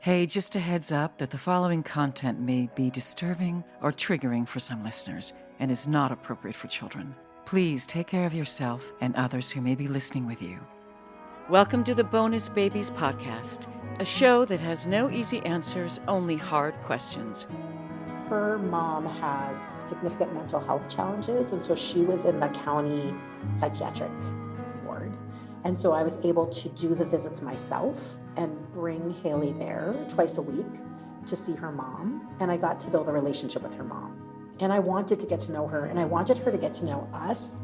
Hey, just a heads up that the following content may be disturbing or triggering for some listeners and is not appropriate for children. Please take care of yourself and others who may be listening with you. Welcome to the Bonus Babies Podcast, a show that has no easy answers, only hard questions. Her mom has significant mental health challenges, and so she was in the county psychiatric ward. And so I was able to do the visits myself and bring Haley there twice a week to see her mom. And I got to build a relationship with her mom. And I wanted to get to know her, and I wanted her to get to know us,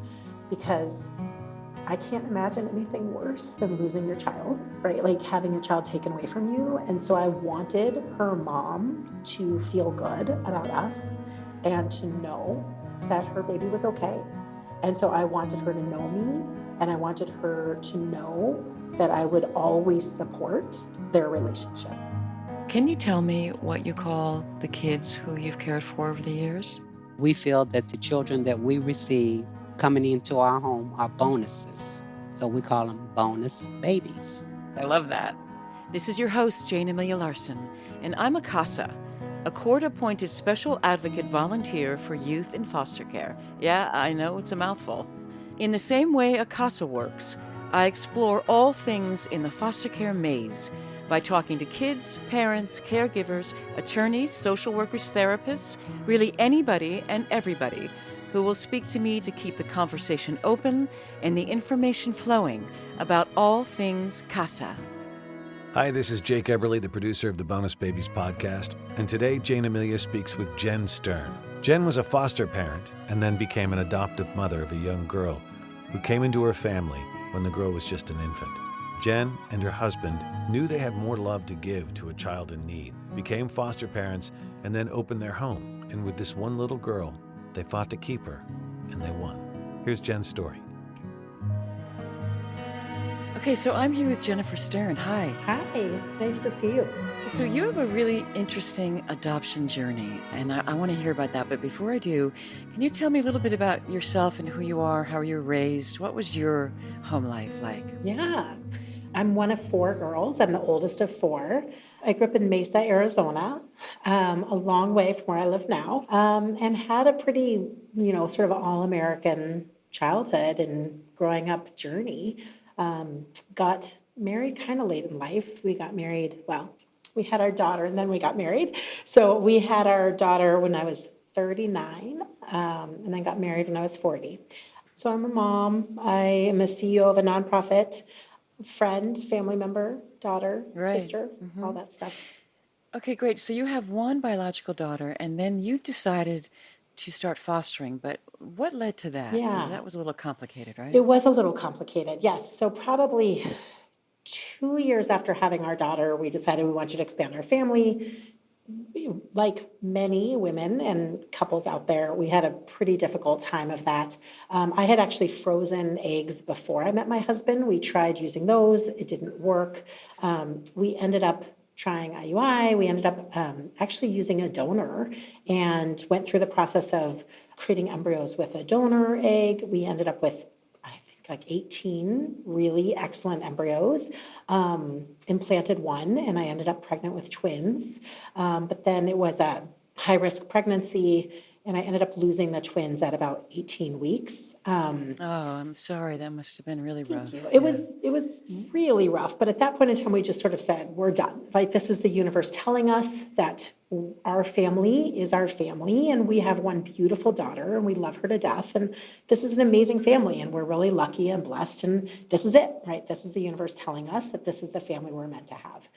because I can't imagine anything worse than losing your child, right? Like having your child taken away from you. And so I wanted her mom to feel good about us and to know that her baby was okay. And so I wanted her to know me, and I wanted her to know that I would always support their relationship. Can you tell me what you call the kids who you've cared for over the years? We feel that the children that we receive coming into our home are bonuses. So we call them bonus babies. I love that. This is your host, Jayne Amelia Larson, and I'm a CASA, a court-appointed special advocate volunteer for youth in foster care. Yeah, I know it's a mouthful. In the same way a CASA works, I explore all things in the foster care maze by talking to kids, parents, caregivers, attorneys, social workers, therapists, really anybody and everybody who will speak to me to keep the conversation open and the information flowing about all things CASA. Hi, this is Jake Eberly, the producer of the Bonus Babies podcast, and today Jayne Amelia speaks with Jen Stern. Jen was a foster parent and then became an adoptive mother of a young girl who came into her family when the girl was just an infant. Jen and her husband knew they had more love to give to a child in need, became foster parents, and then opened their home. And with this one little girl, they fought to keep her, and they won. Here's Jen's story. Okay, so I'm here with Jennifer Stern. Hi. Hi, nice to see you. So you have a really interesting adoption journey, and I want to hear about that. But before I do, can you tell me a little bit about yourself and who you are, how you were raised? What was your home life like? Yeah, I'm one of four girls. I'm the oldest of four. I grew up in Mesa, Arizona, a long way from where I live now, and had a pretty, sort of all-American childhood and growing up journey. Got married kind of late in life. We got married, we had our daughter and then we got married. So we had our daughter when I was 39, and then got married when I was 40. So I'm a mom. I am a CEO of a nonprofit, friend, family member, daughter, Right. sister, all that stuff. Okay, great. So you have one biological daughter, and then you decided to start fostering. But what led to that? Yeah. Because that was a little complicated, right? It was a little complicated, yes. So probably 2 years after having our daughter, we decided we wanted to expand our family. Like many women and couples out there, we had a pretty difficult time of that. I had actually frozen eggs before I met my husband. We tried using those. It didn't work. We ended up trying IUI. We ended up actually using a donor and went through the process of creating embryos with a donor egg. We ended up with, I think, like 18 really excellent embryos, implanted one, and I ended up pregnant with twins. But then it was a high-risk pregnancy, and I ended up losing the twins at about 18 weeks. Oh, I'm sorry. That must have been really rough. It was really rough, but at that point in time, we just sort of said, we're done. Like, this is the universe telling us that our family is our family, and we have one beautiful daughter, and we love her to death, and this is an amazing family, and we're really lucky and blessed, and this is it, right? This is the universe telling us that this is the family we're meant to have.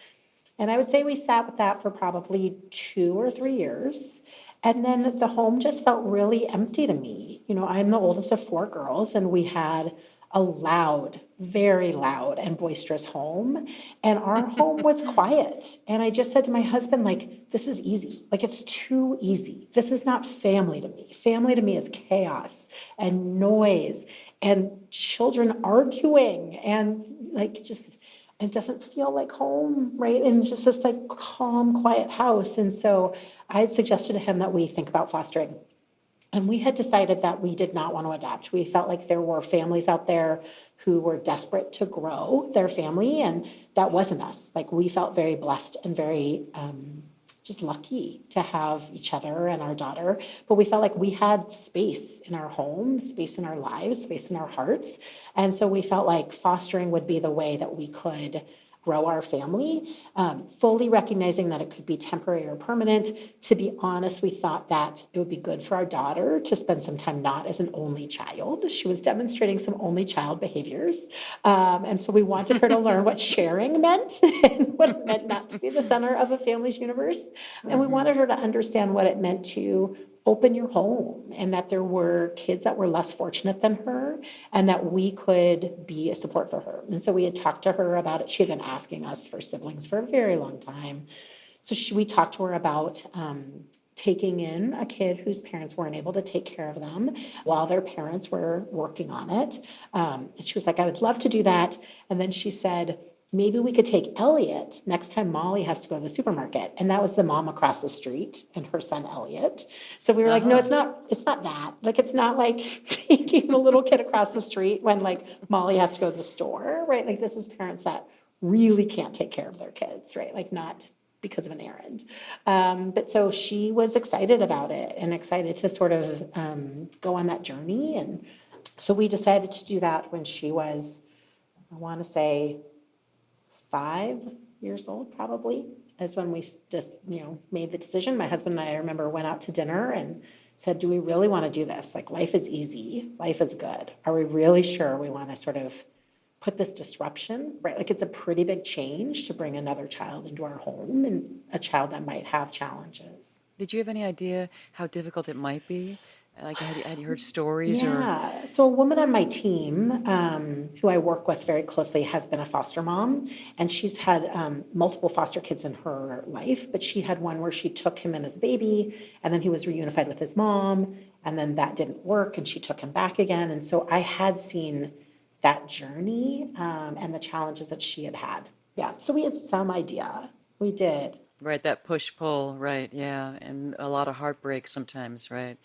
And I would say we sat with that for probably 2 or 3 years. And then the home just felt really empty to me. I'm the oldest of four girls, and we had a loud, very loud and boisterous home. And our home was quiet. And I just said to my husband, like, this is easy. Like, it's too easy. This is not family to me. Family to me is chaos and noise and children arguing and it doesn't feel like home, right? And just this like calm, quiet house. And so I had suggested to him that we think about fostering. And we had decided that we did not want to adopt. We felt like there were families out there who were desperate to grow their family, and that wasn't us. Like we felt very blessed and very just lucky to have each other and our daughter. But we felt like we had space in our home, space in our lives, space in our hearts. And so we felt like fostering would be the way that we could grow our family, fully recognizing that it could be temporary or permanent. To be honest, we thought that it would be good for our daughter to spend some time not as an only child. She was demonstrating some only child behaviors. And so we wanted her to learn what sharing meant and what it meant not to be the center of a family's universe. And we wanted her to understand what it meant to open your home, and that there were kids that were less fortunate than her, and that we could be a support for her. And so we had talked to her about it. She had been asking us for siblings for a very long time. So we talked to her about taking in a kid whose parents weren't able to take care of them while their parents were working on it. And she was like, I would love to do that. And then she said, maybe we could take Elliot next time Molly has to go to the supermarket. And that was the mom across the street and her son Elliot. So we were like, no, it's not that. Like, it's not like taking the little kid across the street when like Molly has to go to the store, right? Like this is parents that really can't take care of their kids, right? Like not because of an errand. But so she was excited about it and excited to sort of go on that journey. And so we decided to do that when she was, I want to say, 5 years old, probably, is when we just, made the decision. My husband and I remember went out to dinner and said, do we really want to do this? Like, life is easy. Life is good. Are we really sure we want to sort of put this disruption, right? Like, it's a pretty big change to bring another child into our home, and a child that might have challenges. Did you have any idea how difficult it might be? Like, had you heard stories Yeah. So a woman on my team, who I work with very closely, has been a foster mom, and she's had multiple foster kids in her life, but she had one where she took him in as a baby, and then he was reunified with his mom, and then that didn't work, and she took him back again. And so I had seen that journey and the challenges that she had had. Yeah. So we had some idea. We did. Right, that push-pull, right, yeah, and a lot of heartbreak sometimes, right?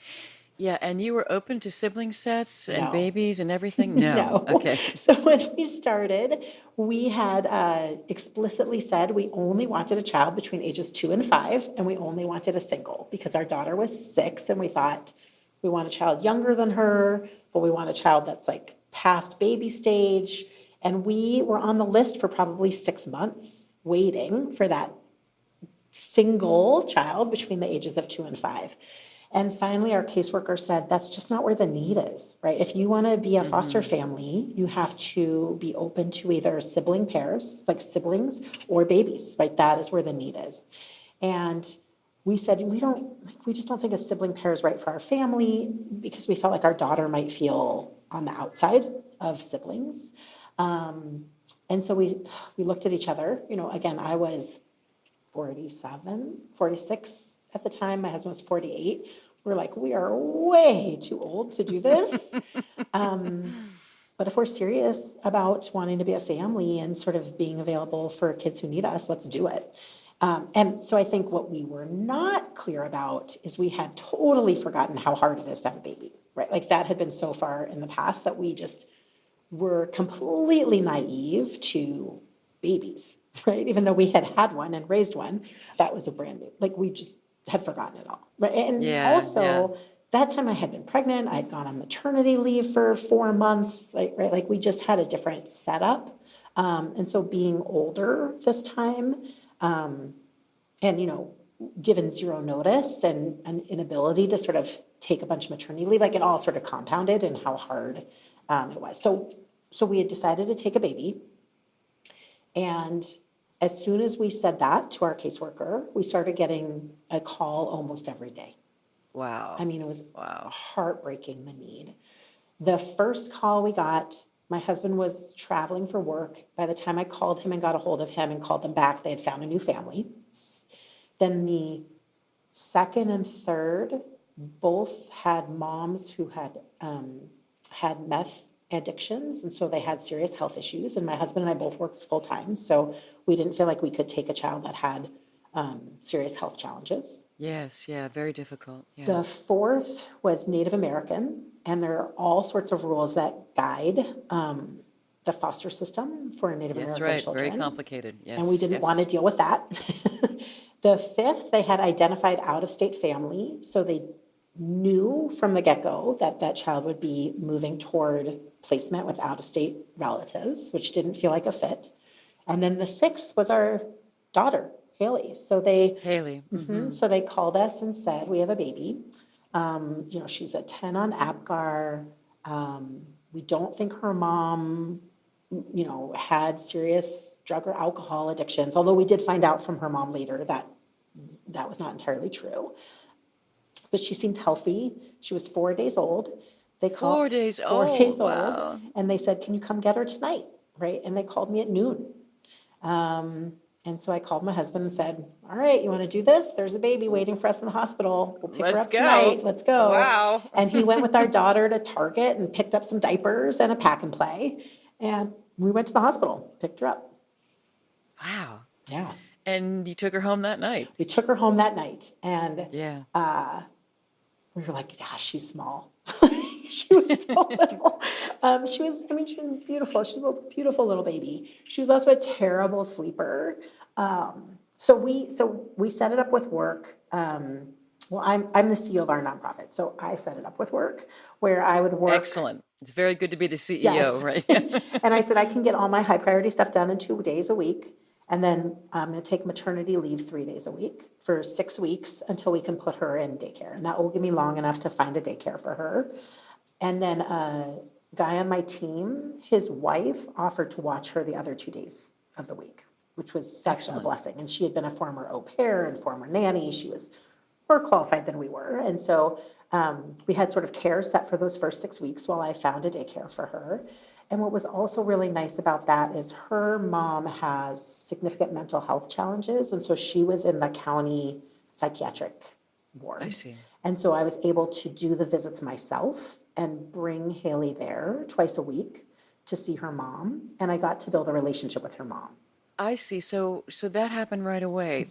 Yeah, and you were open to sibling sets and No. babies and everything? No. No. Okay. So when we started, we had explicitly said we only wanted a child between ages 2 and 5, and we only wanted a single because our daughter was 6, and we thought we want a child younger than her, but we want a child that's like past baby stage. And we were on the list for probably 6 months waiting for that single child between the ages of 2 and 5. And finally, our caseworker said, that's just not where the need is, right? If you want to be a foster family, you have to be open to either sibling pairs, like siblings, or babies, right? That is where the need is. And we said, we just don't think a sibling pair is right for our family, because we felt like our daughter might feel on the outside of siblings. And so we looked at each other. Again, I was 47, 46 at the time. My husband was 48. We're like, we are way too old to do this. But if we're serious about wanting to be a family and sort of being available for kids who need us, let's do it. And so I think what we were not clear about is we had totally forgotten how hard it is to have a baby, right? Like that had been so far in the past that we just were completely naive to babies, right? Even though we had had one and raised one, that was a brand new, like we just had forgotten it all, right? And that time I had been pregnant. I had gone on maternity leave for 4 months, right? Like we just had a different setup. And so being older this time, and, given zero notice and an inability to sort of take a bunch of maternity leave, like it all sort of compounded in how hard it was. So we had decided to take a baby. And as soon as we said that to our caseworker, we started getting a call almost every day. Wow. I mean, it was heartbreaking, the need. The first call we got, my husband was traveling for work. By the time I called him and got a hold of him and called them back, they had found a new family. Then the second and third both had moms who had had meth addictions, and so they had serious health issues. And my husband and I both worked full time, so we didn't feel like we could take a child that had serious health challenges. Yes, yeah, very difficult. Yeah. The fourth was Native American, and there are all sorts of rules that guide the foster system for Native That's American right. children. Very complicated. Yes. And we didn't want to deal with that. The fifth, they had identified out-of-state family, so they knew from the get-go that that child would be moving toward placement with out-of-state relatives, which didn't feel like a fit. And then the sixth was our daughter, Haley. So they Haley. so they called us and said, we have a baby. She's a 10 on APGAR. We don't think her mom, had serious drug or alcohol addictions, although we did find out from her mom later that that was not entirely true. But she seemed healthy. She was 4 days old. They called 4 days 4 old. days Wow. old, and they said, "Can you come get her tonight?" Right? And they called me at noon. And so I called my husband and said, "All right, you want to do this? There's a baby waiting for us in the hospital. We'll pick her Let's up go. tonight. Let's go." Wow. And he went with our daughter to Target and picked up some diapers and a pack and play. And we went to the hospital, picked her up. Wow. Yeah. And you took her home that night. We took her home that night, and Yeah. we were like, "Gosh, she's small." She was so little. She was beautiful. She was a beautiful little baby. She was also a terrible sleeper. So we set it up with work. Well, I'm the CEO of our nonprofit, so I set it up with work where I would work. Excellent. It's very good to be the CEO, Yes. right? And I said, I can get all my high priority stuff done in 2 days a week. And then I'm going to take maternity leave 3 days a week for 6 weeks until we can put her in daycare. And that will give me long enough to find a daycare for her. And then a guy on my team, his wife offered to watch her the other 2 days of the week, which was such Excellent. a blessing. And she had been a former au pair and former nanny. She was more qualified than we were. And so we had sort of care set for those first 6 weeks while I found a daycare for her. And what was also really nice about that is her mom has significant mental health challenges. And so she was in the county psychiatric ward. I see. And so I was able to do the visits myself and bring Haley there twice a week to see her mom. And I got to build a relationship with her mom. I see. So that happened right away.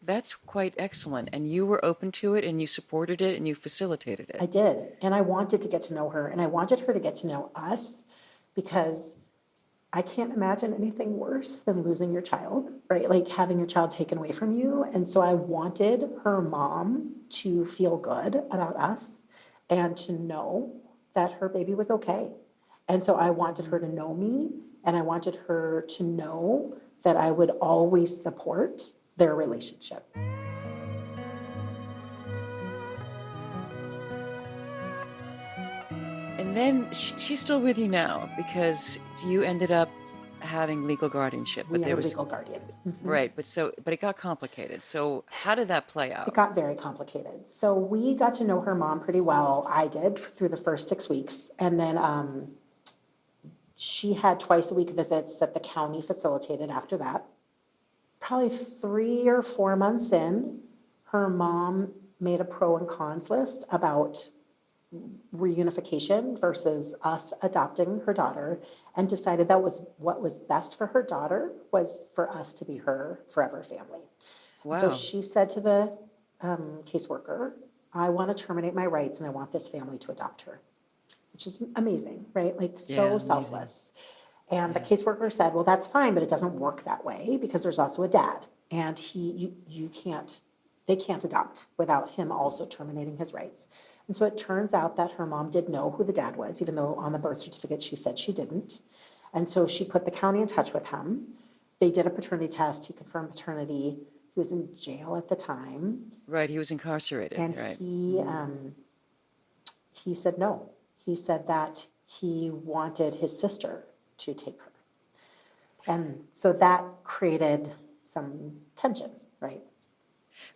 That's quite excellent. And you were open to it, and you supported it, and you facilitated it. I did. And I wanted to get to know her, and I wanted her to get to know us, because I can't imagine anything worse than losing your child, right? Like having your child taken away from you. And so I wanted her mom to feel good about us and to know that her baby was okay. And so I wanted her to know me, and I wanted her to know that I would always support their relationship. And then she's still with you now because you ended up having legal guardianship. We have legal guardians. Right, but it got complicated. So how did that play out? It got very complicated. So we got to know her mom pretty well. I did through the first 6 weeks. And then she had twice a week visits that the county facilitated after that. Probably 3 or 4 months in, her mom made a pro and cons list about reunification versus us adopting her daughter, and decided that was what was best for her daughter was for us to be her forever family. Wow. So she said to the caseworker, "I want to terminate my rights and I want this family to adopt her," which is amazing, right? Like so amazing. selfless. And the caseworker said, "Well, that's fine, but it doesn't work that way because there's also a dad, and they can't adopt without him also terminating his rights." And so it turns out that her mom did know who the dad was, even though on the birth certificate she said she didn't. And so she put the county in touch with him. They did a paternity test. He confirmed paternity. He was in jail at the time. Right, he was incarcerated. And right. he said no. He said that he wanted his sister to take her. And so that created some tension, right?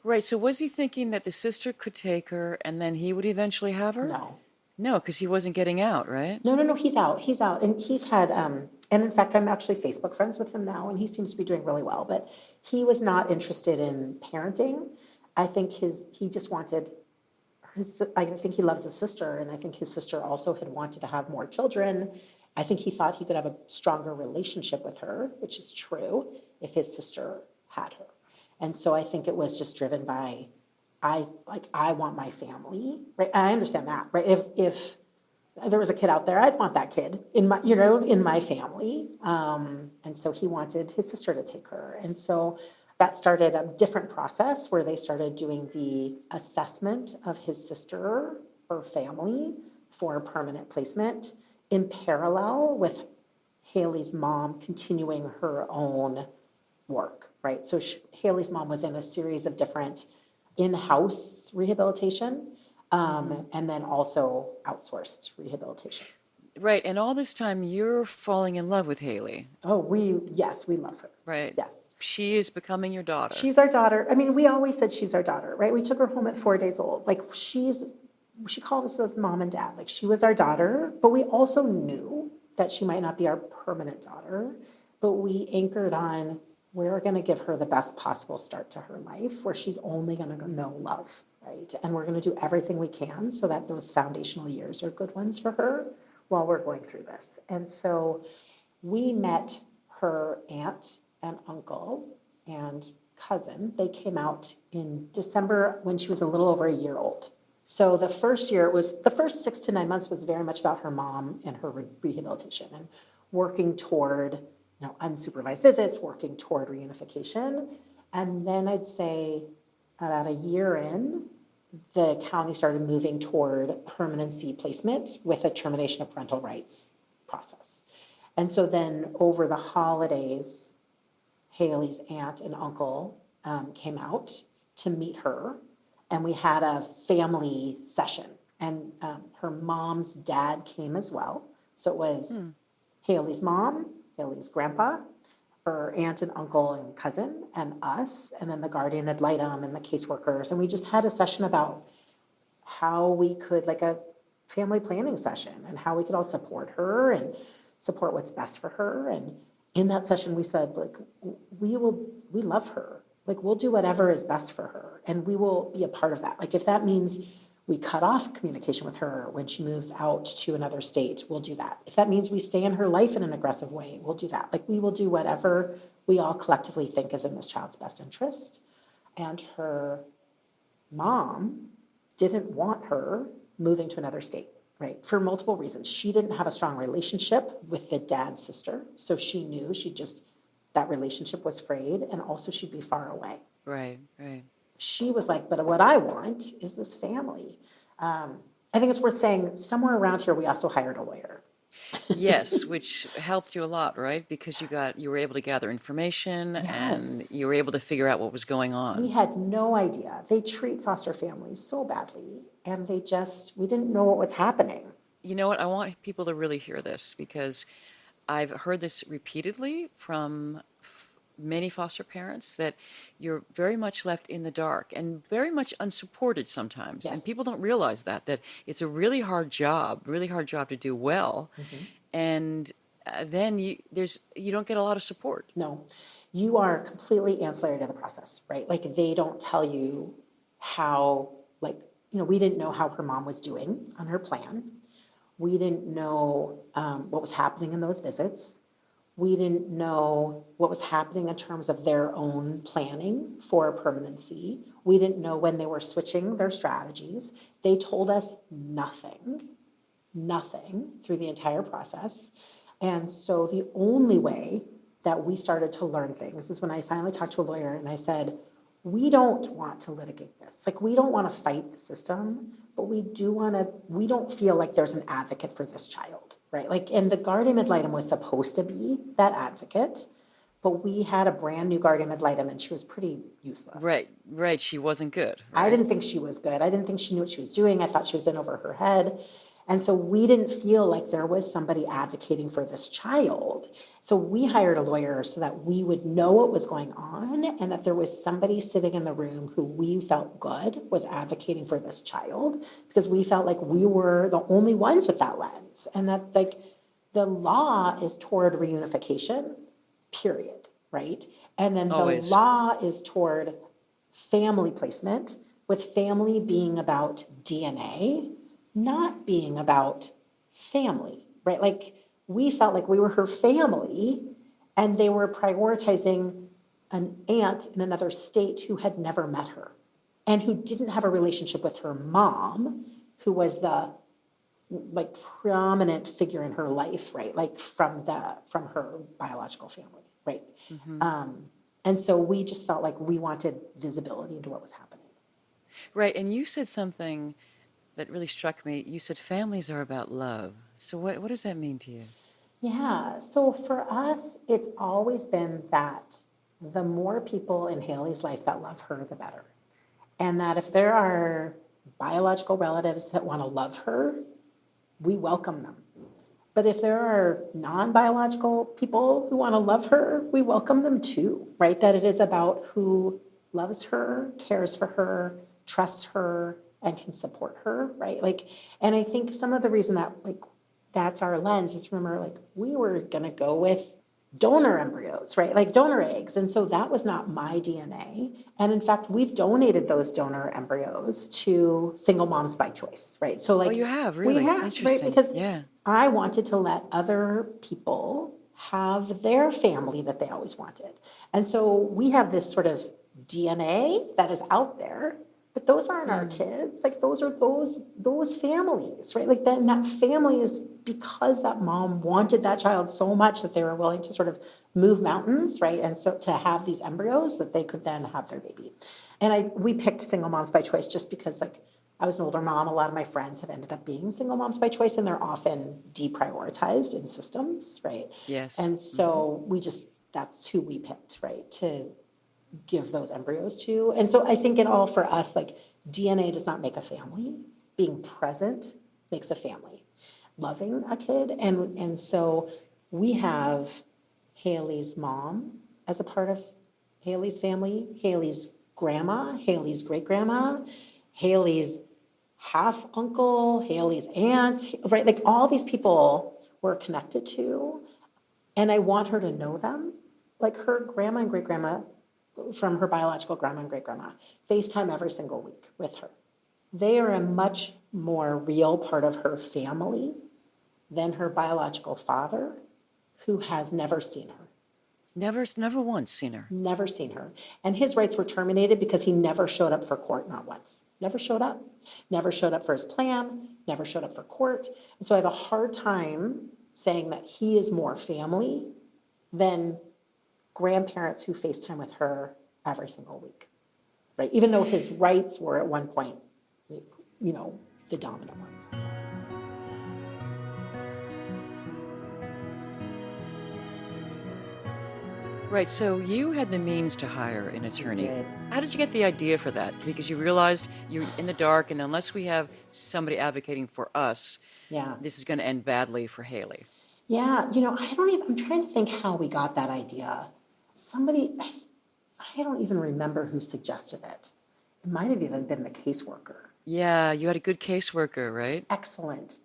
Right, so was he thinking that the sister could take her and then he would eventually have her? No, because he wasn't getting out, right? No, he's out. And he's had, and in fact, I'm actually Facebook friends with him now, and he seems to be doing really well, but he was not interested in parenting. I think he just wanted I think he loves his sister, and I think his sister also had wanted to have more children. I think he thought he could have a stronger relationship with her, which is true, if his sister had her. And so I think it was just driven by, I want my family, right? I understand that, right? If there was a kid out there, I'd want that kid in my family. And so he wanted his sister to take her. And so that started a different process where they started doing the assessment of his sister or family for permanent placement in parallel with Haley's mom continuing her own work, right? So Haley's mom was in a series of different in-house rehabilitation, and then also outsourced rehabilitation. Right. And all this time you're falling in love with Haley. Oh, yes, we love her. Right. Yes. She is becoming your daughter. She's our daughter. I mean, we always said she's our daughter, right? We took her home at 4 days old. Like she called us as mom and dad. Like she was our daughter, but we also knew that she might not be our permanent daughter, but we anchored on we're going to give her the best possible start to her life where she's only going to know love, right? And we're going to do everything we can so that those foundational years are good ones for her while we're going through this. And so we met her aunt and uncle and cousin. They came out in December when she was a little over a year old. So the first 6 to 9 months was very much about her mom and her rehabilitation and working toward unsupervised visits, working toward reunification. And then I'd say about a year in, the county started moving toward permanency placement with a termination of parental rights process. And so then over the holidays, Haley's aunt and uncle came out to meet her, and we had a family session. And her mom's dad came as well. So it was Haley's mom, Haley's grandpa, her aunt and uncle and cousin, and us, and then the guardian ad litem and the caseworkers. And we just had a session about how we could, like a family planning session, and how we could all support her and support what's best for her. And in that session, we said, like, we love her. Like, we'll do whatever is best for her, and we will be a part of that. Like, if that means we cut off communication with her when she moves out to another state, we'll do that. If that means we stay in her life in an aggressive way, we'll do that. Like, we will do whatever we all collectively think is in this child's best interest. And her mom didn't want her moving to another state, right? For multiple reasons. She didn't have a strong relationship with the dad's sister, so she knew that relationship was frayed, and also she'd be far away. Right. She was like, but what I want is this family. I think it's worth saying somewhere around here, we also hired a lawyer. Yes, which helped you a lot, right? Because you were able to gather information, and you were able to figure out what was going on. We had no idea. They treat foster families so badly, and we didn't know what was happening. You know what? I want people to really hear this, because I've heard this repeatedly from many foster parents, that you're very much left in the dark and very much unsupported sometimes. Yes. And people don't realize that it's a really hard job to do well. Mm-hmm. And then you don't get a lot of support. No, you are completely ancillary to the process, right? Like, they don't tell you how, we didn't know how her mom was doing on her plan. We didn't know what was happening in those visits. We didn't know what was happening in terms of their own planning for permanency. We didn't know when they were switching their strategies. They told us nothing through the entire process. And so the only way that we started to learn things is when I finally talked to a lawyer and I said, we don't want to litigate this. Like, we don't want to fight the system, but we don't feel like there's an advocate for this child, right? Like, and the guardian ad litem was supposed to be that advocate, but we had a brand new guardian ad litem and she was pretty useless. Right. She wasn't good. Right? I didn't think she was good. I didn't think she knew what she was doing. I thought she was in over her head. And so we didn't feel like there was somebody advocating for this child. So we hired a lawyer so that we would know what was going on and that there was somebody sitting in the room who we felt good was advocating for this child, because we felt like we were the only ones with that lens. And that, like, the law is toward reunification, period, right? And then Always. The law is toward family placement, with family being about DNA, not being about family, right? Like, we felt like we were her family, and they were prioritizing an aunt in another state who had never met her and who didn't have a relationship with her mom, who was the like prominent figure in her life, right? Like from her biological family, right? And so we just felt like we wanted visibility into what was happening. Right. And you said something that really struck me. You said families are about love. So what does that mean to you? Yeah, so for us, it's always been that the more people in Haley's life that love her, the better. And that if there are biological relatives that want to love her, we welcome them. But if there are non-biological people who want to love her, we welcome them too, right? That it is about who loves her, cares for her, trusts her, and can support her, right? Like, and I think some of the reason that like that's our lens is, remember, like we were gonna go with donor embryos, right? Like donor eggs. And so that was not my DNA. And in fact, we've donated those donor embryos to single moms by choice, right? So like Oh, you have, we really? have, right? Interesting. Because Yeah. I wanted to let other people have their family that they always wanted. And so we have this sort of DNA that is out there, but those aren't our kids. Like those are those families, right? Like then that family is because that mom wanted that child so much that they were willing to sort of move mountains, right? And so to have these embryos that they could then have their baby. And we picked single moms by choice just because like I was an older mom. A lot of my friends have ended up being single moms by choice, and they're often deprioritized in systems, right? Yes. And so that's who we picked, right, to give those embryos to. And so I think it all for us, like DNA does not make a family. Being present makes a family. Loving a kid. And so we have Haley's mom as a part of Haley's family, Haley's grandma, Haley's great grandma, Haley's half uncle, Haley's aunt, right? Like all these people we're connected to. And I want her to know them. Like her grandma and great grandma, from her biological grandma and great grandma, FaceTime every single week with her. They are a much more real part of her family than her biological father, who has never seen her. Never once seen her. Never seen her. And his rights were terminated because he never showed up for court, not once. Never showed up. Never showed up for his plan, never showed up for court. And so I have a hard time saying that he is more family than grandparents who FaceTime with her every single week, right? Even though his rights were at one point, the dominant ones. Right, so you had the means to hire an attorney. did. How did you get the idea for that? Because you realized you're in the dark, and unless we have somebody advocating for us, Yeah. this is going to end badly for Haley. Yeah, I'm trying to think how we got that idea. I don't even remember who suggested it. It might have even been the caseworker. Yeah, you had a good caseworker, right? Excellent.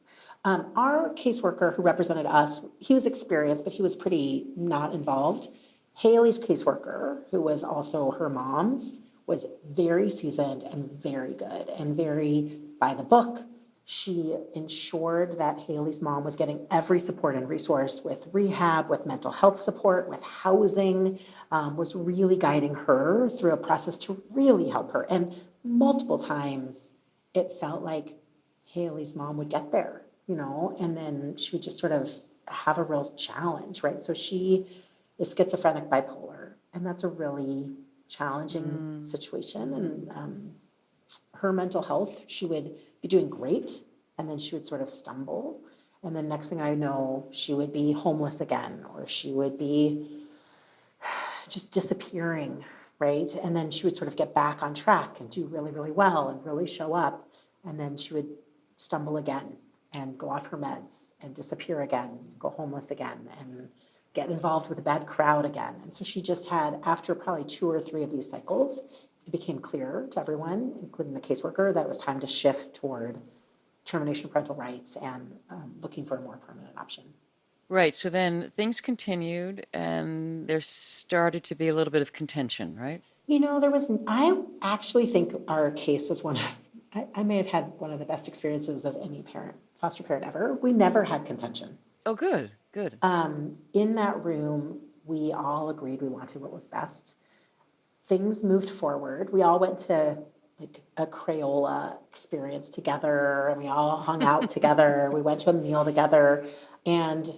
Our caseworker who represented us, he was experienced, but he was pretty not involved. Haley's caseworker, who was also her mom's, was very seasoned and very good and very by the book. She ensured that Haley's mom was getting every support and resource with rehab, with mental health support, with housing, was really guiding her through a process to really help her. And multiple times it felt like Haley's mom would get there, and then she would just sort of have a real challenge, right? So she is schizophrenic bipolar, and that's a really challenging situation. And her mental health, she would be doing great, and then she would sort of stumble. And then next thing I know, she would be homeless again, or she would be just disappearing, right? And then she would sort of get back on track and do really, really well and really show up. And then she would stumble again and go off her meds and disappear again, go homeless again, and get involved with a bad crowd again. And so she just had, after probably 2 or 3 of these cycles, it became clear to everyone, including the caseworker, that it was time to shift toward termination of parental rights and looking for a more permanent option. Right, so then things continued, and there started to be a little bit of contention, right? I actually think our case was I may have had one of the best experiences of any foster parent ever. We never had contention. Oh, good. In that room, we all agreed we wanted what was best. Things moved forward. We all went to like a Crayola experience together, and we all hung out together. We went to a meal together, and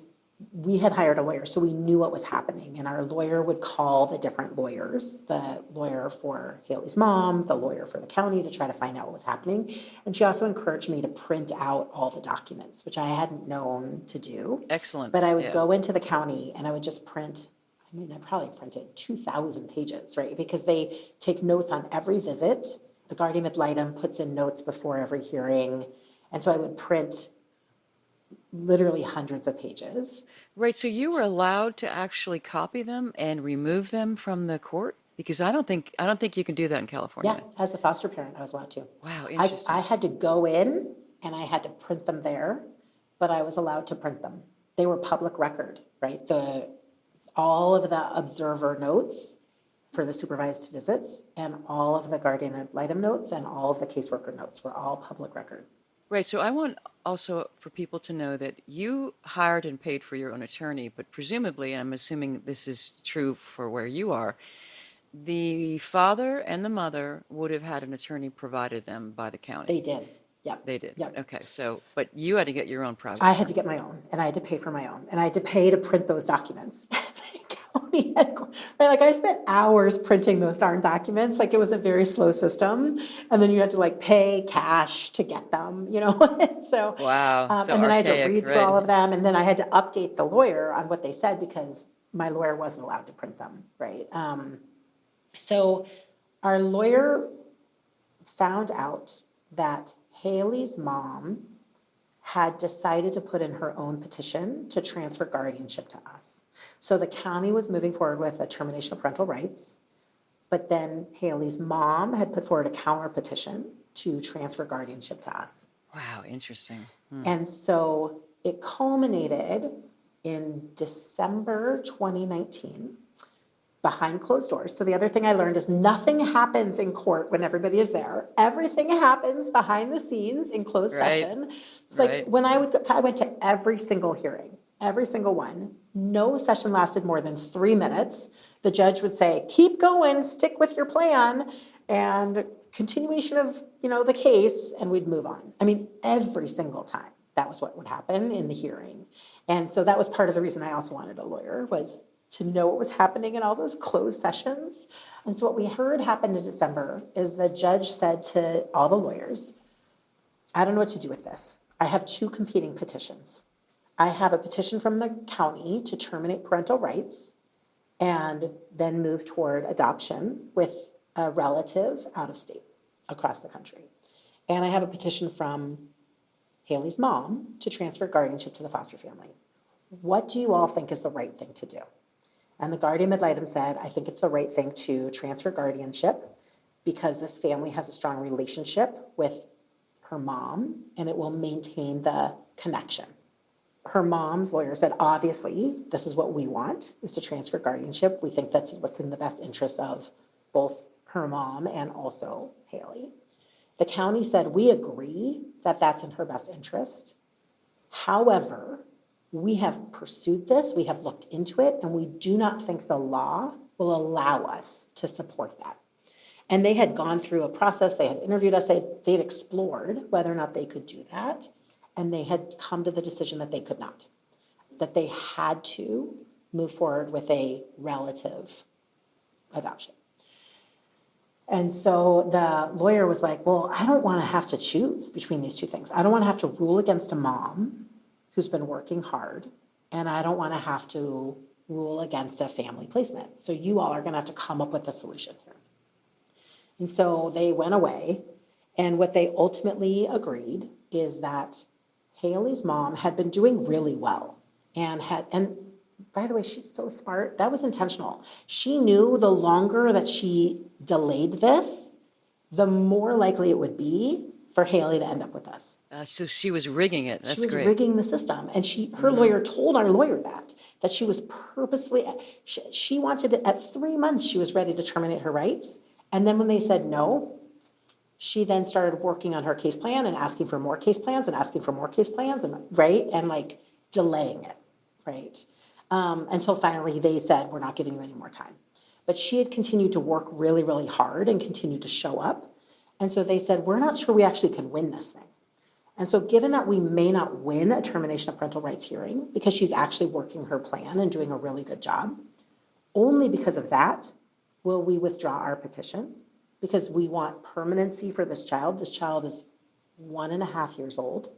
we had hired a lawyer, so we knew what was happening. And our lawyer would call the different lawyers, the lawyer for Haley's mom, the lawyer for the county, to try to find out what was happening. And she also encouraged me to print out all the documents, which I hadn't known to do. Excellent. But I would Yeah. go into the county and I would just print, I mean, I probably printed 2,000 pages, right? Because they take notes on every visit. The guardian ad litem puts in notes before every hearing. And so I would print literally hundreds of pages. Right. So you were allowed to actually copy them and remove them from the court? Because I don't think you can do that in California. Yeah, as a foster parent, I was allowed to. Wow, I interesting. had to go in and I had to print them there, but I was allowed to print them. They were public record, right? All of the observer notes for the supervised visits and all of the guardian ad litem notes and all of the caseworker notes were all public record. Right. So I want also for people to know that you hired and paid for your own attorney, but presumably, and I'm assuming this is true for where you are, the father and the mother would have had an attorney provided them by the county. They did. Yep. They did. Yep. Okay. So, but you had to get your own private I had to attorney. get my own, and I had to pay for my own, and I had to pay to print those documents. County headquarters, right? Like I spent hours printing those darn documents. Like it was a very slow system, and then you had to like pay cash to get them, you know. So Wow. So and then I had to archaic, read through right? all of them, and then I had to update the lawyer on what they said because my lawyer wasn't allowed to print them, right? So our lawyer found out that Haley's mom had decided to put in her own petition to transfer guardianship to us. So the county was moving forward with a termination of parental rights, but then Haley's mom had put forward a counter petition to transfer guardianship to us. Wow. Interesting. And so it culminated in December 2019 behind closed doors. So the other thing I learned is nothing happens in court when everybody is there. Everything happens behind the scenes in closed Right. session. Like Right. when I went to every single hearing, every single one. No session lasted more than 3 minutes. The judge would say, keep going, stick with your plan, and continuation of, the case, and we'd move on. I mean, every single time, that was what would happen in the hearing. And so that was part of the reason I also wanted a lawyer, was to know what was happening in all those closed sessions. And so what we heard happened in December is the judge said to all the lawyers, I don't know what to do with this. I have 2 competing petitions. I have a petition from the county to terminate parental rights and then move toward adoption with a relative out of state across the country. And I have a petition from Haley's mom to transfer guardianship to the foster family. What do you all think is the right thing to do? And the guardian ad litem said, I think it's the right thing to transfer guardianship because this family has a strong relationship with her mom and it will maintain the connection. Her mom's lawyer said, obviously, this is what we want, is to transfer guardianship. We think that's what's in the best interest of both her mom and also Haley. The county said, we agree that that's in her best interest. However, we have pursued this, we have looked into it, and we do not think the law will allow us to support that. And they had gone through a process, they had interviewed us, they'd explored whether or not they could do that. And they had come to the decision that they could not, that they had to move forward with a relative adoption. And so the lawyer was like, well, I don't want to have to choose between these 2 things. I don't want to have to rule against a mom who's been working hard, and I don't want to have to rule against a family placement. So you all are going to have to come up with a solution here. And so they went away, and what they ultimately agreed is that Haley's mom had been doing really well and by the way, she's so smart. That was intentional. She knew the longer that she delayed this, the more likely it would be for Haley to end up with us. So she was rigging it. That's She was great. rigging the system. And her lawyer told our lawyer that she was purposely, she wanted to, at 3 months, she was ready to terminate her rights. And then when they said no, she then started working on her case plan and asking for more case plans and asking for more case plans and like delaying it, right? Until finally they said, we're not giving you any more time. But she had continued to work really, really hard and continued to show up. And so they said, we're not sure we actually can win this thing. And so given that we may not win a termination of parental rights hearing because she's actually working her plan and doing a really good job, only because of that will we withdraw our petition, because we want permanency for this child. This child is 1.5 years old.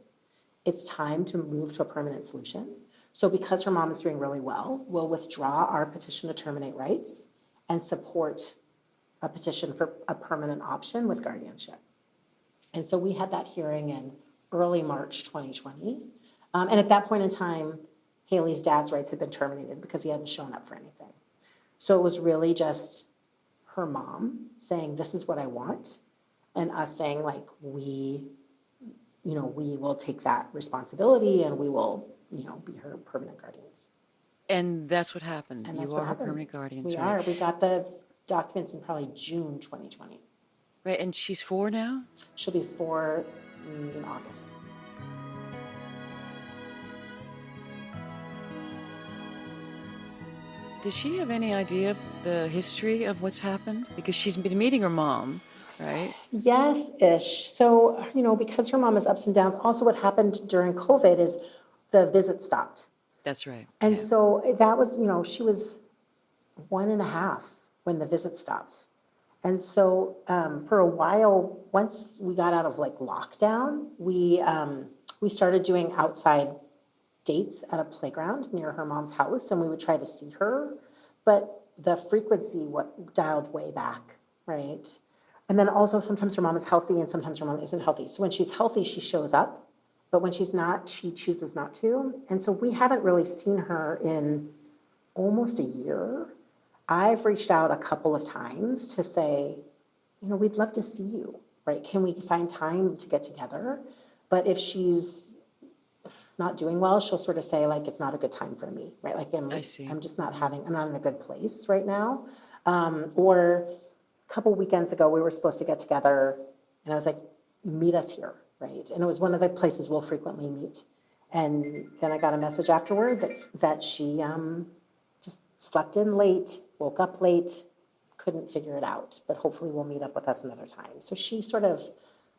It's time to move to a permanent solution. So because her mom is doing really well, we'll withdraw our petition to terminate rights and support a petition for a permanent option with guardianship. And so we had that hearing in early March 2020. And at that point in time, Haley's dad's rights had been terminated because he hadn't shown up for anything. So it was really just her mom saying, this is what I want, and us saying, like, we will take that responsibility and we will, be her permanent guardians. And that's what happened. And You that's are what her happened. permanent guardians, We right? are. We got the documents in probably June 2020. Right, and she's 4 now? She'll be 4 in August. Does she have any idea of the history of what's happened? Because she's been meeting her mom, right? Yes-ish. So, because her mom has ups and downs, also what happened during COVID is the visit stopped. That's right. And yeah. so that was, she was 1.5 when the visit stopped. And so for a while, once we got out of lockdown, we started doing outside dates at a playground near her mom's house, and we would try to see her, but the frequency dialed way back, right? And then also sometimes her mom is healthy and sometimes her mom isn't healthy. So when she's healthy, she shows up, but when she's not, she chooses not to. And so we haven't really seen her in almost a year. I've reached out a couple of times to say, we'd love to see you, right? Can we find time to get together? But if she's not doing well, she'll sort of say, it's not a good time for me, right? I see. I'm just I'm not in a good place right now. Or a couple weekends ago, we were supposed to get together, and I was like, meet us here, right? And it was one of the places we'll frequently meet. And then I got a message afterward that she just slept in late, woke up late, couldn't figure it out, but hopefully will meet up with us another time. So she sort of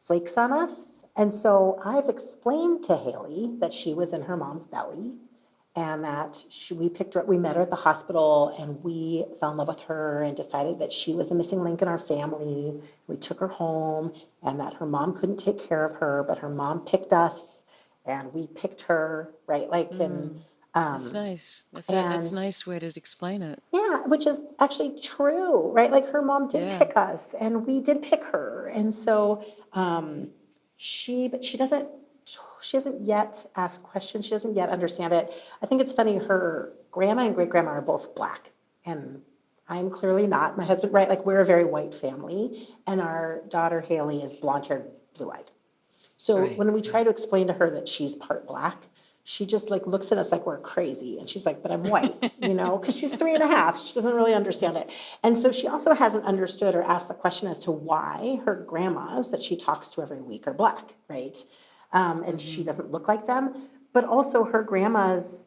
flakes on us. And so I've explained to Haley that she was in her mom's belly and that we met her at the hospital and we fell in love with her and decided that she was the missing link in our family. We took her home and that her mom couldn't take care of her, but her mom picked us and we picked her, right? That's nice. That's a nice way to explain it. Yeah, which is actually true, right? Her mom did pick us and we did pick her. And so she hasn't yet asked questions. She doesn't yet understand it. I think it's funny, her grandma and great grandma are both Black and I'm clearly not. My husband, right? We're a very white family and our daughter Haley is blonde-haired, blue-eyed. So when we try to explain to her that she's part Black, she just looks at us like we're crazy. And she's like, but I'm white, because she's 3.5. She doesn't really understand it. And so she also hasn't understood or asked the question as to why her grandmas that she talks to every week are Black, right? And she doesn't look like them. But also her grandmas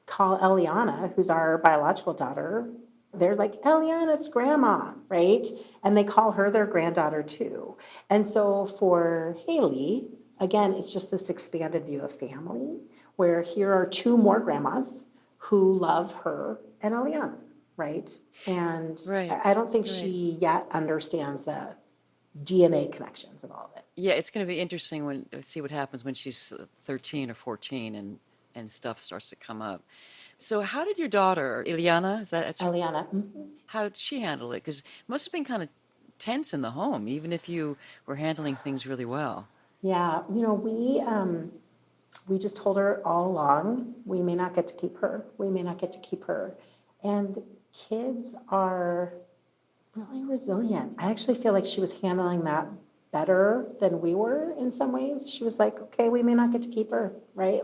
call Eliana, who's our biological daughter, they're like, Eliana, it's grandma, right? And they call her their granddaughter too. And so for Haley, again, it's just this expanded view of family where here are 2 more grandmas who love her and Eliana, right? And I don't think she yet understands the DNA connections of all of it. Yeah, it's going to be interesting to see what happens when she's 13 or 14 and stuff starts to come up. So how did your daughter, Eliana, Eliana. How did she handle it? Because it must have been kind of tense in the home, even if you were handling things really well. Yeah, we just told her all along, we may not get to keep her. We may not get to keep her. And kids are really resilient. I actually feel like she was handling that better than we were in some ways. She was like, okay, we may not get to keep her, right?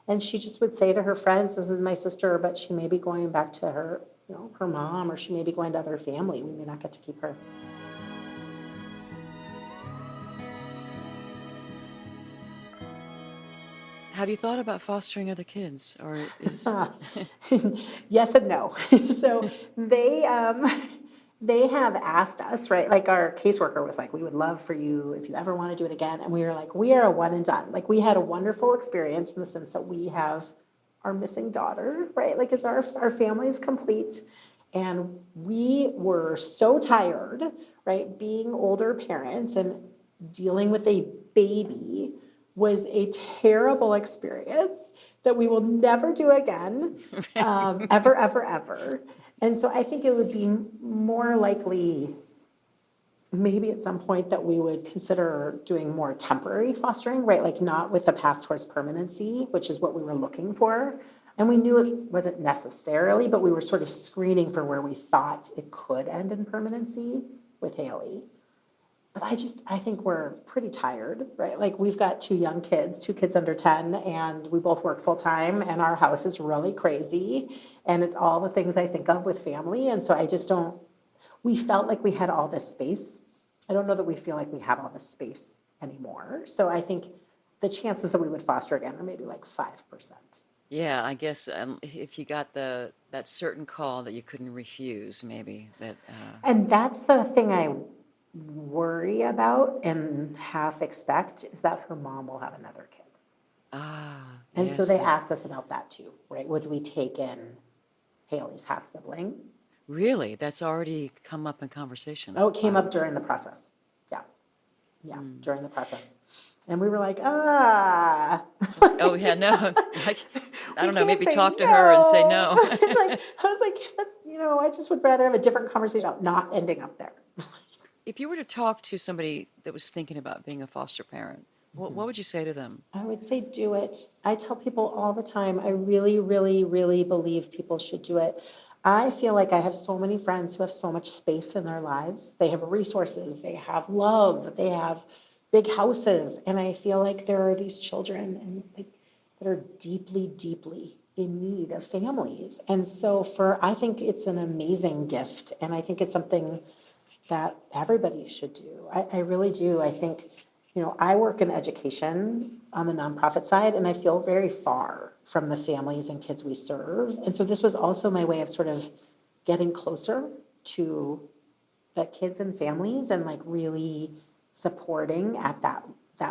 And she just would say to her friends, this is my sister, but she may be going back to her, her mom, or she may be going to other family. We may not get to keep her. Have you thought about fostering other kids, or is Yes and no. So they, they have asked us, right? Like our caseworker was like, we would love for you if you ever want to do it again. And we were like, we are a one and done. Like we had a wonderful experience in the sense that we have our missing daughter, right? Like it's our family is complete. And we were so tired, right? Being older parents and dealing with a baby was a terrible experience that we will never do again, ever, ever, ever. And so I think it would be more likely, maybe at some point, that we would consider doing more temporary fostering, right? Like not with a path towards permanency, which is what we were looking for. And we knew it wasn't necessarily, but we were sort of screening for where we thought it could end in permanency with Haley. But I think we're pretty tired, right? Like we've got two kids under 10, and we both work full time, and our house is really crazy. And it's all the things I think of with family. And so we felt like we had all this space. I don't know that we feel like we have all this space anymore. So I think the chances that we would foster again are maybe like 5%. Yeah, I guess if you got that certain call that you couldn't refuse, maybe that. And that's the thing I worry about and half expect, is that her mom will have another kid. And so yes, they asked us about that too, right? Would we take in Haley's half sibling? Really, that's already come up in conversation. Oh, it came up during the process. Yeah, during the process. And we were like, Oh yeah, no, like I don't know, maybe talk to her and say no. I was like, I just would rather have a different conversation about not ending up there. If you were to talk to somebody that was thinking about being a foster parent, what would you say to them? I would say do it. I tell people all the time, I really, really, really believe people should do it. I feel like I have so many friends who have so much space in their lives. They have resources, they have love, they have big houses. And I feel like there are these children that are deeply, deeply in need of families. And so I think it's an amazing gift. And I think it's something that everybody should do. I really do. I think, I work in education on the nonprofit side, and I feel very far from the families and kids we serve. And so this was also my way of sort of getting closer to the kids and families and like really supporting at that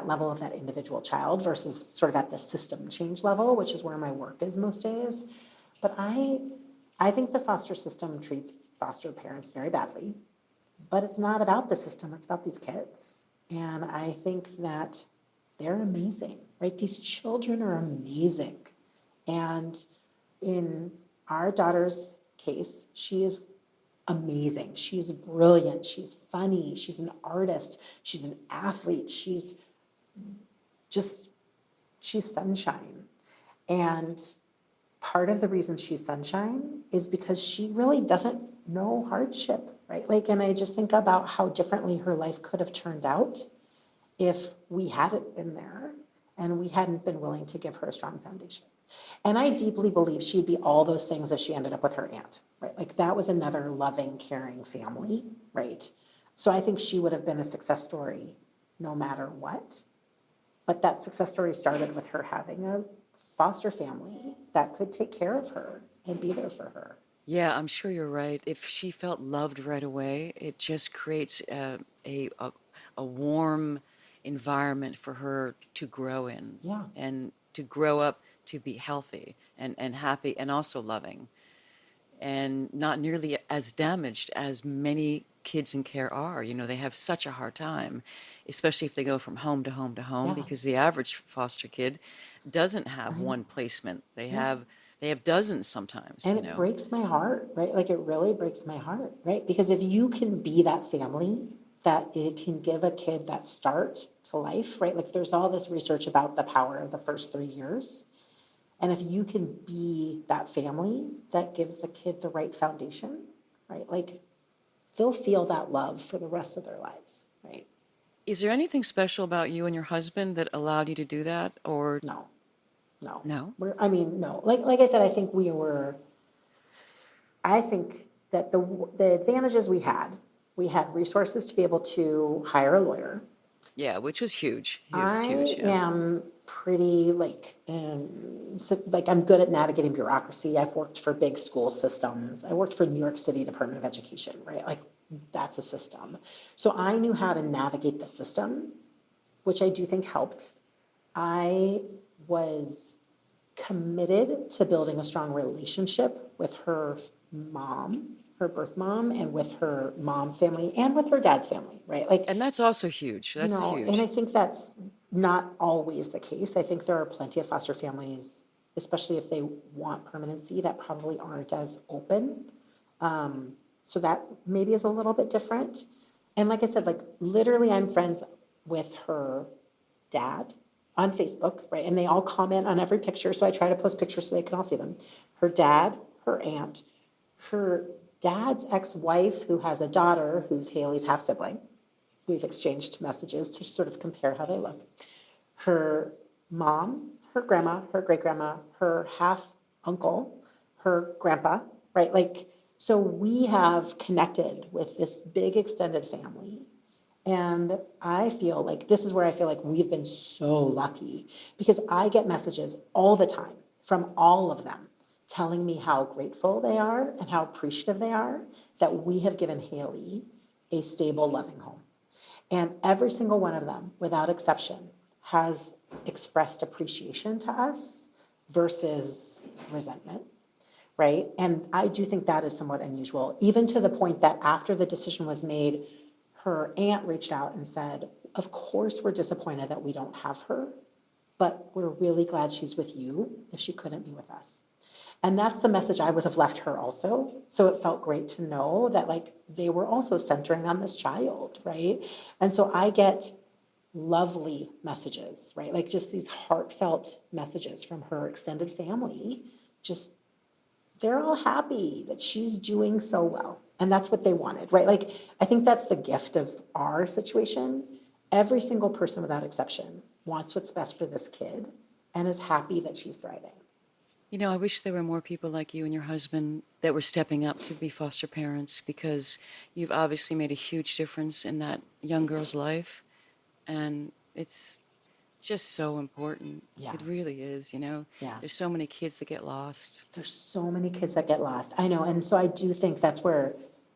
level of that individual child versus sort of at the system change level, which is where my work is most days. But I think the foster system treats foster parents very badly. But it's not about the system, it's about these kids. And I think that they're amazing, right? These children are amazing. And in our daughter's case, she is amazing. She's brilliant. She's funny. She's an artist. She's an athlete. She's sunshine. And part of the reason she's sunshine is because she really doesn't know hardship, right? Like, and I just think about how differently her life could have turned out if we hadn't been there and we hadn't been willing to give her a strong foundation. And I deeply believe she'd be all those things if she ended up with her aunt, right? Like that was another loving, caring family, right? So I think she would have been a success story no matter what. But that success story started with her having a foster family that could take care of her and be there for her. Yeah, I'm sure you're right. If she felt loved right away, it just creates a warm environment for her to grow in. Yeah. And to grow up to be healthy and happy and also loving. And not nearly as damaged as many kids in care are. They have such a hard time, especially if they go from home to home to home, because the average foster kid doesn't have one placement. They have dozens sometimes. And it breaks my heart, right? Like it really breaks my heart, right? Because if you can be that family that it can give a kid that start to life, right? Like there's all this research about the power of the first 3 years. And if you can be that family that gives the kid the right foundation, right? Like they'll feel that love for the rest of their lives, right? Is there anything special about you and your husband that allowed you to do that? Or No. No? No. Like I said, I think that the advantages we had resources to be able to hire a lawyer. Yeah, which was huge. I Huge. Yeah. am pretty I'm good at navigating bureaucracy. I've worked for big school systems. I worked for New York City Department of Education, right? Like that's a system. So I knew how to navigate the system, which I do think helped. I was committed to building a strong relationship with her mom, her birth mom, and with her mom's family and with her dad's family, right? Like, And that's also huge. That's and huge. I think that's not always the case. I think there are plenty of foster families, especially if they want permanency, that probably aren't as open. So that maybe is a little bit different. And like I said, like literally I'm friends with her dad on Facebook, right? And they all comment on every picture. So I try to post pictures so they can all see them. Her dad, her aunt, her dad's ex-wife, who has a daughter who's Haley's half sibling. We've exchanged messages to sort of compare how they look. Her mom, her grandma, her great grandma, her half uncle, her grandpa, right? Like, so we have connected with this big extended family. And I feel like this is where I feel like we've been so lucky because I get messages all the time from all of them telling me how grateful they are and how appreciative they are that we have given Haley a stable, loving home. And every single one of them, without exception, has expressed appreciation to us versus resentment, right? And I do think that is somewhat unusual, even to the point that after the decision was made, her aunt reached out and said, of course, we're disappointed that we don't have her, but we're really glad she's with you if she couldn't be with us. And that's the message I would have left her also. So it felt great to know that like they were also centering on this child, right? And so I get lovely messages, right? Like just these heartfelt messages from her extended family. Just they're all happy that she's doing so well. And that's what they wanted, right? Like I think that's the gift of our situation. Every single person without exception wants what's best for this kid and is happy that she's thriving. You know, I wish there were more people like you and your husband that were stepping up to be foster parents because you've obviously made a huge difference in that young girl's life. And it's just so important. Yeah. It really is, you know. Yeah. There's so many kids that get lost. There's so many kids that get lost. I know. And so I do think that's where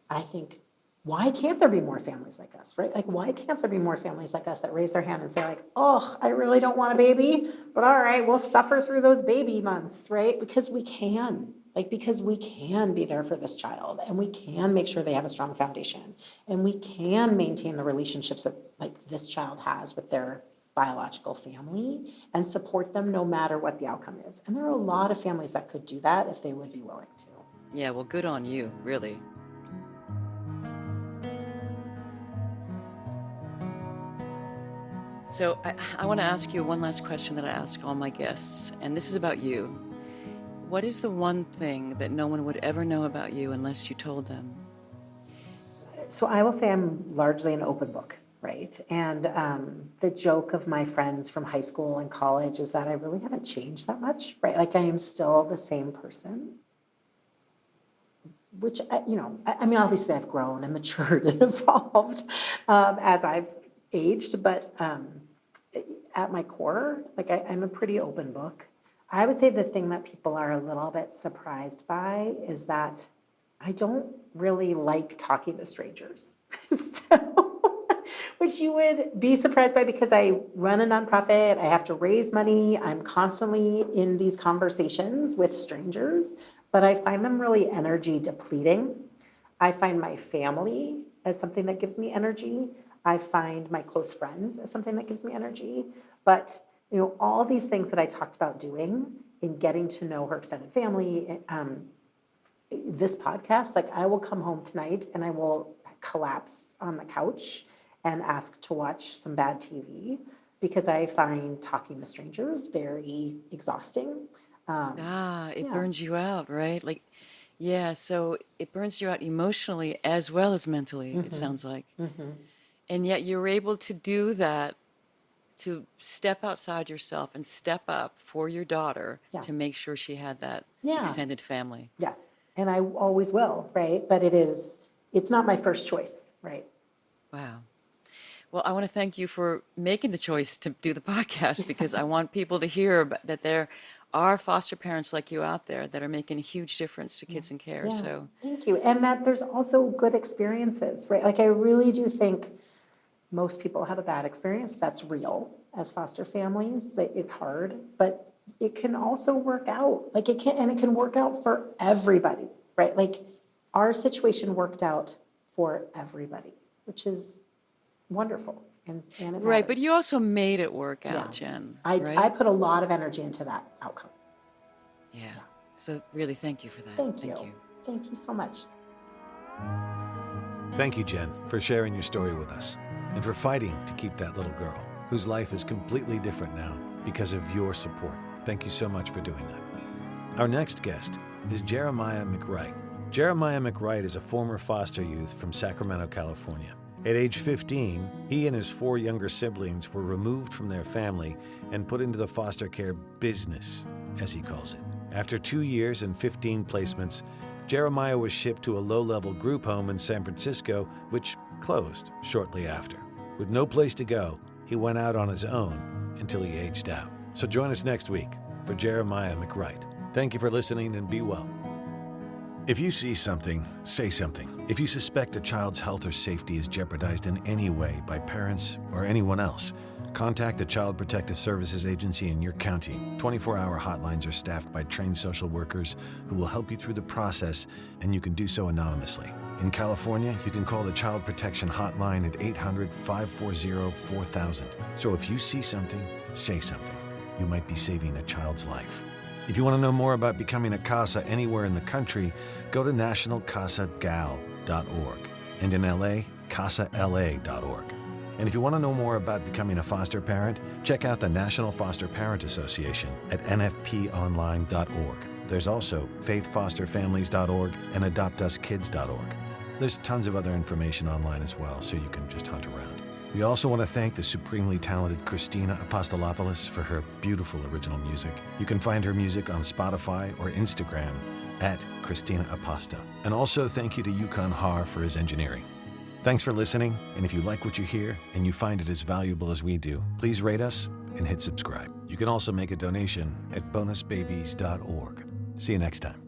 I think, why can't there be more families like us, right? Like, why can't there be more families like us that raise their hand and say like, oh, I really don't want a baby, but all right, we'll suffer through those baby months, right? Because we can, because we can be there for this child and we can make sure they have a strong foundation and we can maintain the relationships that like this child has with their biological family and support them no matter what the outcome is. And there are a lot of families that could do that if they would be willing to. Yeah, well, good on you, really. So I want to ask you one last question that I ask all my guests, and this is about you. What is the one thing that no one would ever know about you unless you told them? So I will say I'm largely an open book, right? And the joke of my friends from high school and college is that I really haven't changed that much, right? Like I am still the same person, which, I mean, obviously I've grown and matured and evolved as I've aged, but at my core, like I'm a pretty open book. I would say the thing that people are a little bit surprised by is that I don't really like talking to strangers. So, which you would be surprised by because I run a nonprofit, I have to raise money, I'm constantly in these conversations with strangers, but I find them really energy depleting. I find my family as something that gives me energy. I find my close friends as something that gives me energy. But, all these things that I talked about doing in getting to know her extended family, this podcast, like I will come home tonight and I will collapse on the couch and ask to watch some bad TV because I find talking to strangers very exhausting. It burns you out, right? Like, yeah, so it burns you out emotionally as well as mentally, it sounds like. And yet you're able to do that, to step outside yourself and step up for your daughter to make sure she had that extended family. Yes, and I always will, right? But it's not my first choice, right? Wow. Well, I want to thank you for making the choice to do the podcast because I want people to hear that there are foster parents like you out there that are making a huge difference to kids in care. Yeah, So thank you. And that there's also good experiences, right? Like I really do think most people have a bad experience. That's real as foster families, that it's hard, but it can also work out. Like it can work out for everybody, right? Like our situation worked out for everybody, which is wonderful. And it right, but matters. you also made it work out, Yeah. Jen. I right? put a lot of energy into that outcome. Yeah. So really, thank you for that. Thank you. Thank you so much. Thank you, Jen, for sharing your story with us and for fighting to keep that little girl, whose life is completely different now because of your support. Thank you so much for doing that. Our next guest is Jeremiah McWright. Jeremiah McWright is a former foster youth from Sacramento, California. At age 15, he and his 4 younger siblings were removed from their family and put into the foster care business, as he calls it. After 2 years and 15 placements, Jeremiah was shipped to a low-level group home in San Francisco, which closed shortly after. With no place to go, he went out on his own until he aged out. So join us next week for Jeremiah McWright. Thank you for listening and be well. If you see something, say something. If you suspect a child's health or safety is jeopardized in any way by parents or anyone else, contact the Child Protective Services Agency in your county. 24-hour hotlines are staffed by trained social workers who will help you through the process, and you can do so anonymously. In California, you can call the Child Protection Hotline at 800-540-4000. So if you see something, say something. You might be saving a child's life. If you want to know more about becoming a CASA anywhere in the country, go to nationalcasagal.org, and in LA, casala.org. And if you want to know more about becoming a foster parent, check out the National Foster Parent Association at nfponline.org. There's also faithfosterfamilies.org and adoptuskids.org. There's tons of other information online as well, so you can just hunt around. We also want to thank the supremely talented Christina Apostolopoulos for her beautiful original music. You can find her music on Spotify or Instagram at Christina Aposto. And also thank you to Yukon Har for his engineering. Thanks for listening, and if you like what you hear and you find it as valuable as we do, please rate us and hit subscribe. You can also make a donation at bonusbabies.org. See you next time.